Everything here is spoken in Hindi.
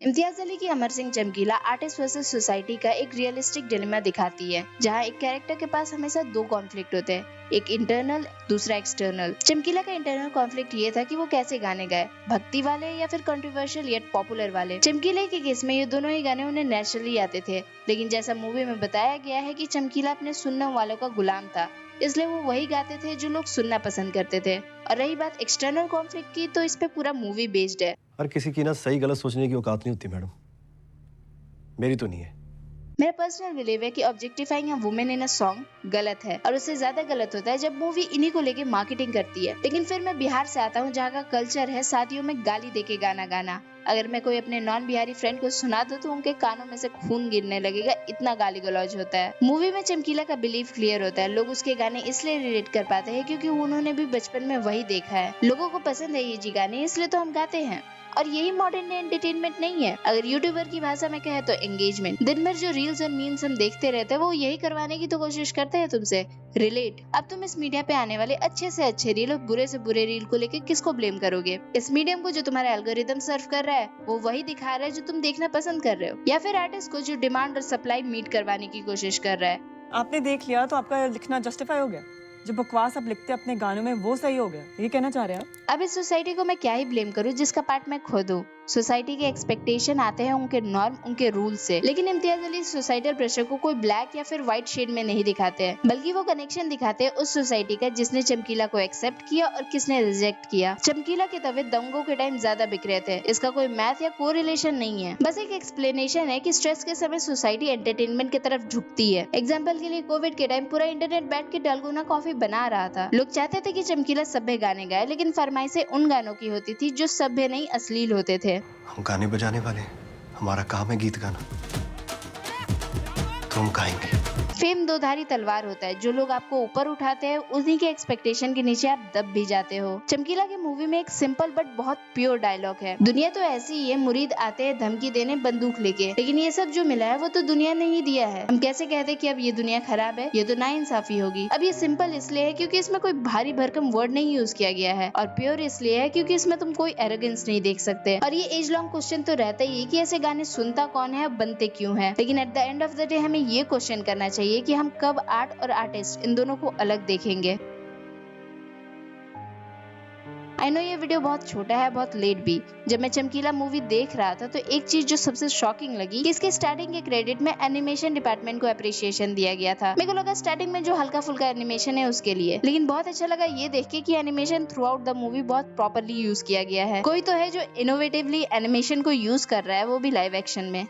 इम्तियाज अली की अमर सिंह चमकीला आर्टिस्ट वर्सेस सोसाइटी का एक रियलिस्टिक डिलेमा दिखाती है, जहां एक कैरेक्टर के पास हमेशा दो कॉन्फ्लिक्ट होते हैं, एक इंटरनल, दूसरा एक्सटर्नल। चमकीला का इंटरनल कॉन्फ्लिक्ट ये था कि वो कैसे गाने गाए, भक्ति वाले या फिर कंट्रोवर्शियल येट पॉपुलर वाले। चमकीला के केस में ये दोनों ही गाने उन्हें नेचुरली आते थे, लेकिन जैसा मूवी में बताया गया है कि चमकीला अपने सुनने वालों का गुलाम था, इसलिए वो वही गाते थे जो लोग सुनना पसंद करते थे। और रही बात एक्सटर्नल कॉन्फ्लिक्ट की, तो इस पे पूरा मूवी बेस्ड है। हर किसी की ना सही गलत सोचने की औकात नहीं होती मैडम, मेरी तो नहीं है। मेरा पर्सनल बिलीव है कि objectifying a women in a song गलत है, और उससे ज्यादा गलत होता है जब मूवी इन्हीं को लेके मार्केटिंग करती है। लेकिन फिर मैं बिहार से आता हूँ, जहाँ का कल्चर है शादियों में गाली देके गाना गाना। अगर मैं कोई अपने नॉन बिहारी फ्रेंड को सुना दूं तो उनके कानों में से खून गिरने लगेगा, इतना गाली गलौज होता है। मूवी में चमकीला का बिलीव क्लियर होता है, लोग उसके गाने इसलिए रिलेट कर पाते हैं क्योंकि उन्होंने भी बचपन में वही देखा है। लोगों को पसंद है ये जी गाने, इसलिए तो हम गाते हैं। और यही मॉडर्न एंटरटेनमेंट नहीं है, अगर यूट्यूबर की भाषा में कहे तो एंगेजमेंट। दिन भर जो रील्स और मीम्स हम देखते रहते हैं, वो यही करवाने की तो कोशिश करते हैं तुमसे, रिलेट। अब तुम इस मीडिया पे आने वाले अच्छे से अच्छे रील और बुरे से बुरे रील को लेके किसको ब्लेम करोगे? इस मीडियम को जो तुम्हारा एल्गोरिदम सर्व कर रहा है, वो वही दिखा रहा है जो तुम देखना पसंद कर रहे हो, या फिर आर्टिस्ट को जो डिमांड और सप्लाई मीट करवाने की कोशिश कर रहा है। आपने देख लिया तो आपका लिखना जस्टिफाई हो गया? जो बकवास आप लिखते अपने गानों में वो सही हो गया, ये कहना चाह रहे हैं आप? अब इस सोसाइटी को मैं क्या ही ब्लेम करूं जिसका पार्ट मैं खुद हूँ। सोसाइटी के एक्सपेक्टेशन आते हैं उनके नॉर्म, उनके रूल से, लेकिन इम्तियाज अली सोसाइटल प्रेशर को कोई ब्लैक या फिर व्हाइट शेड में नहीं दिखाते हैं, बल्कि वो कनेक्शन दिखाते हैं उस सोसाइटी का जिसने चमकीला को एक्सेप्ट किया और किसने रिजेक्ट किया। चमकीला के तवे दंगों के टाइम ज्यादा बिक रहे थे, इसका कोई मैथ या कोरिलेशन नहीं है, बस एक एक्सप्लेनेशन है कि स्ट्रेस के समय सोसाइटी एंटरटेनमेंट की तरफ झुकती है। एग्जाम्पल के लिए कोविड के टाइम पूरा इंटरनेट बैठ के डलगोना कॉफी बना रहा था। लोग चाहते थे कि चमकीला सभ्य गाने गाए, लेकिन फरमाइशें उन गानों की होती थी जो सभ्य नहीं अश्लील होते थे। हम गाने बजाने वाले हैं, हमारा काम है गीत गाना, तो हम गाएंगे। फेम दो धारी तलवार होता है, जो लोग आपको ऊपर उठाते हैं उन्हीं के एक्सपेक्टेशन के नीचे आप दब भी जाते हो। चमकीला की मूवी में एक सिंपल बट बहुत प्योर डायलॉग है, दुनिया तो ऐसी ही है, मुरीद आते हैं धमकी देने बंदूक लेके, लेकिन ये सब जो मिला है वो तो दुनिया ने ही दिया है। हम कैसे कहते कि अब ये दुनिया खराब है, ये तो नाइंसाफी होगी। अब ये सिंपल इसलिए है क्योंकि इसमें कोई भारी भरकम वर्ड नहीं यूज किया गया है, और प्योर इसलिए है क्योंकि इसमें तुम कोई एरोगेंस नहीं देख सकते। और ये एज लॉन्ग क्वेश्चन तो रहता ही है कि ऐसे गाने सुनता कौन है, बनते क्यों है, लेकिन at the end of the day हमें ये क्वेश्चन करना चाहिए कि हम कब आर्ट और आर्टिस्ट इन दोनों को अलग देखेंगे। आई नो ये वीडियो बहुत छोटा है, बहुत लेट भी। जब मैं चमकीला मूवी देख रहा था तो एक चीज जो सबसे शॉकिंग लगी कि इसके स्टार्टिंग के क्रेडिट में एनिमेशन डिपार्टमेंट को अप्रिशिएशन दिया गया था। मेरे को लगा स्टार्टिंग में जो हल्का फुल्का एनिमेशन है उसके लिए, लेकिन बहुत अच्छा लगा ये देख के कि animation through out the movie बहुत प्रॉपरली यूज किया गया है। कोई तो है जो इनोवेटिवली एनिमेशन को यूज कर रहा है, वो भी लाइव एक्शन में।